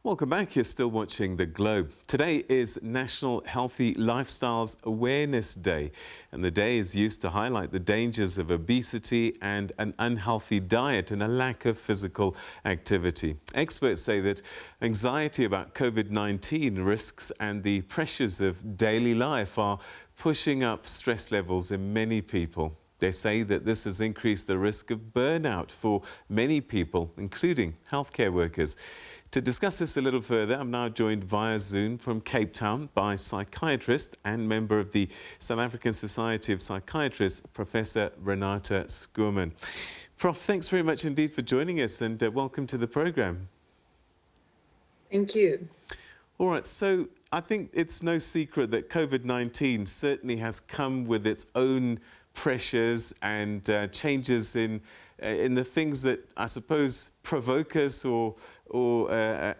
Welcome back. You're still watching The Globe. Today is National Healthy Lifestyles Awareness Day, and the day is used to highlight the dangers of obesity and an unhealthy diet and a lack of physical activity. Experts say that anxiety about COVID-19 risks and the pressures of daily life are pushing up stress levels in many people. They say that this has increased the risk of burnout for many people, including healthcare workers. To discuss this a little further, I'm now joined via Zoom from Cape Town by psychiatrist and member of the South African Society of Psychiatrists, Professor Renata Schoeman. Prof, thanks very much indeed for joining us, and welcome to the program. Thank you. All right, so I think it's no secret that COVID-19 certainly has come with its own pressures and changes in the things that I suppose provoke us or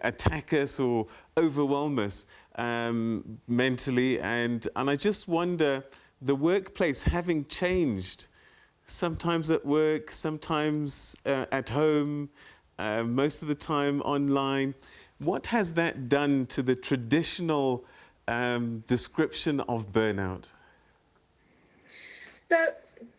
attack us or overwhelm us mentally. And I just wonder, the workplace having changed, sometimes at work, sometimes at home, most of the time online, what has that done to the traditional description of burnout? So,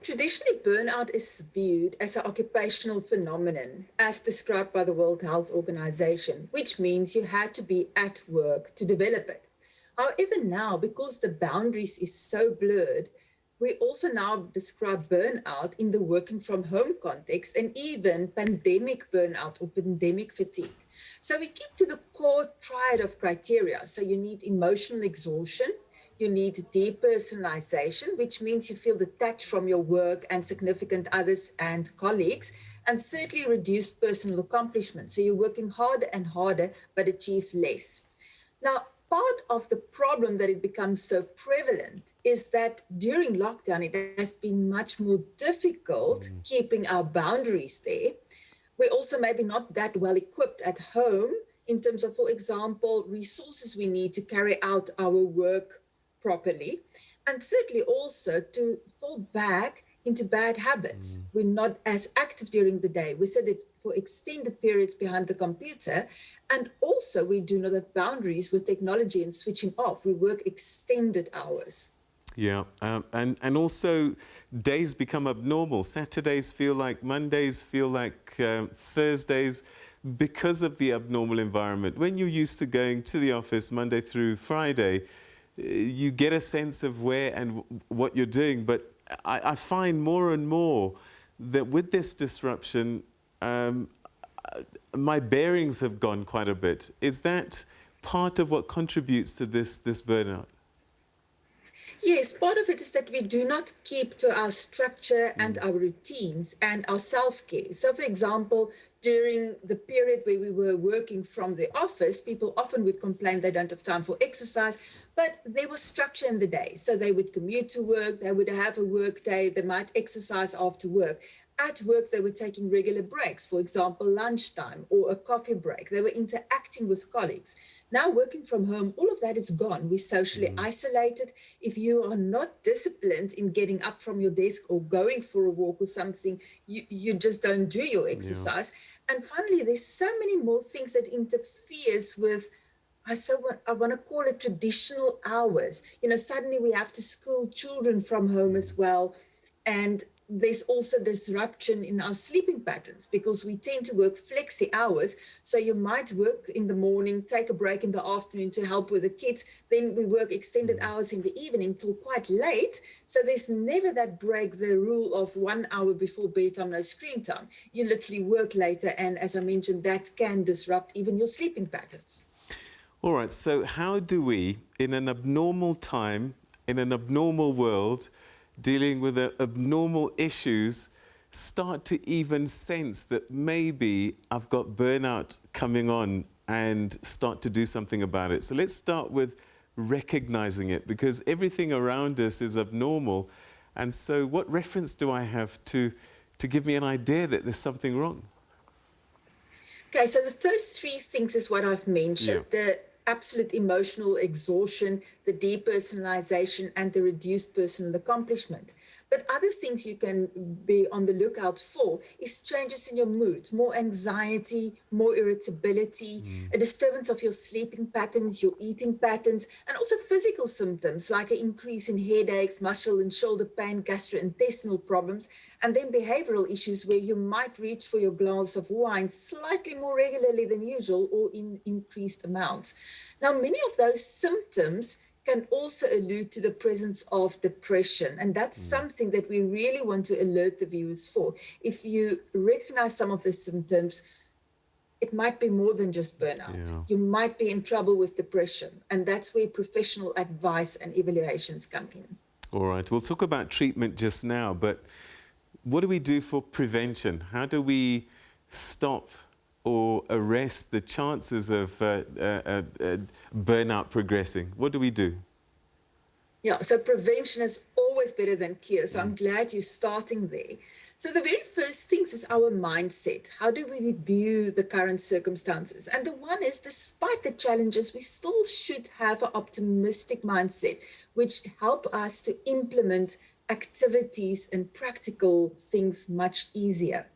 traditionally, burnout is viewed as an occupational phenomenon, as described by the World Health Organization, which means you had to be at work to develop it. However, now, because the boundaries is so blurred, we also now describe burnout in the working from home context and even pandemic burnout or pandemic fatigue. So we keep to the core triad of criteria. So you need emotional exhaustion, you need depersonalization, which means you feel detached from your work and significant others and colleagues, and thirdly, reduced personal accomplishment. So you're working harder and harder, but achieve less. Now, part of the problem that it becomes so prevalent is that during lockdown, it has been much more difficult keeping our boundaries there. We're also maybe not that well equipped at home in terms of, for example, resources we need to carry out our work properly. And thirdly, also to fall back into bad habits. We're not as active during the day. We sit for extended periods behind the computer. And also we do not have boundaries with technology and switching off. We work extended hours. Yeah, and also days become abnormal. Saturdays feel like Mondays, feel like Thursdays, because of the abnormal environment. When you're used to going to the office Monday through Friday, you get a sense of where and what you're doing. But I find more and more that with this disruption, my bearings have gone quite a bit. Is that part of what contributes to this burnout? Yes, part of it is that we do not keep to our structure and our routines and our self-care. So, for example, during the period where we were working from the office, people often would complain they don't have time for exercise, but there was structure in the day. So they would commute to work, they would have a work day, they might exercise after work. At work, they were taking regular breaks, for example, lunchtime or a coffee break. They were interacting with colleagues. Now, working from home, all of that is gone. We're socially isolated. If you are not disciplined in getting up from your desk or going for a walk or something, you just don't do your exercise. Yeah. And finally, there's so many more things that interferes with, I want to call it traditional hours. You know, suddenly we have to school children from home as well. And there's also disruption in our sleeping patterns because we tend to work flexi hours. So you might work in the morning, take a break in the afternoon to help with the kids. Then we work extended hours in the evening till quite late. So there's never that break, the rule of 1 hour before bedtime, no screen time. You literally work later. And as I mentioned, that can disrupt even your sleeping patterns. All right, so how do we, in an abnormal time, in an abnormal world, dealing with abnormal issues, start to even sense that maybe I've got burnout coming on and start to do something about it? So let's start with recognizing it, because everything around us is abnormal. And so what reference do I have to give me an idea that there's something wrong? Okay, so the first three things is what I've mentioned. Yeah. The absolute emotional exhaustion, the depersonalization, and the reduced personal accomplishment. But other things you can be on the lookout for is changes in your mood, more anxiety, more irritability, a disturbance of your sleeping patterns, your eating patterns, and also physical symptoms like an increase in headaches, muscle and shoulder pain, gastrointestinal problems, and then behavioral issues where you might reach for your glass of wine slightly more regularly than usual or in increased amounts. Now, many of those symptoms can also allude to the presence of depression. And that's something that we really want to alert the viewers for. If you recognize some of the symptoms, it might be more than just burnout. Yeah. You might be in trouble with depression. And that's where professional advice and evaluations come in. All right, we'll talk about treatment just now, but what do we do for prevention? How do we stop or arrest the chances of burnout progressing? What do we do? Yeah, so prevention is always better than cure. So I'm glad you're starting there. So the very first things is our mindset. How do we view the current circumstances? And the one is, despite the challenges, we still should have an optimistic mindset, which help us to implement activities and practical things much easier.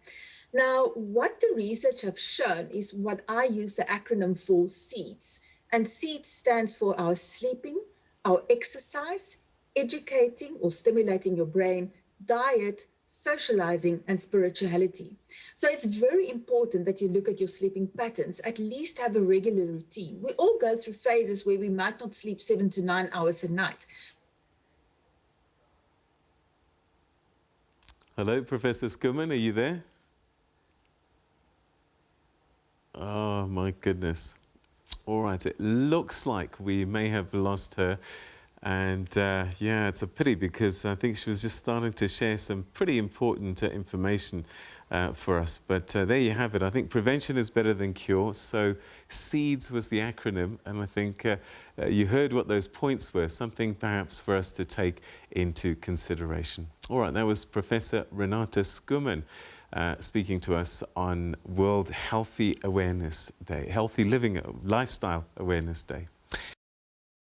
Now, what the research have shown is what I use the acronym for SEEDS. And SEEDS stands for our sleeping, our exercise, educating or stimulating your brain, diet, socializing, and spirituality. So it's very important that you look at your sleeping patterns, at least have a regular routine. We all go through phases where we might not sleep 7 to 9 hours a night. Hello, Professor Schoeman, are you there? Oh, my goodness. All right, it looks like we may have lost her. And yeah, it's a pity because I think she was just starting to share some pretty important information for us. But there you have it. I think prevention is better than cure. So SEEDS was the acronym. And I think you heard what those points were, something perhaps for us to take into consideration. All right, that was Professor Renata Schoeman speaking to us on World Healthy Awareness Day, Healthy Living Lifestyle Awareness Day.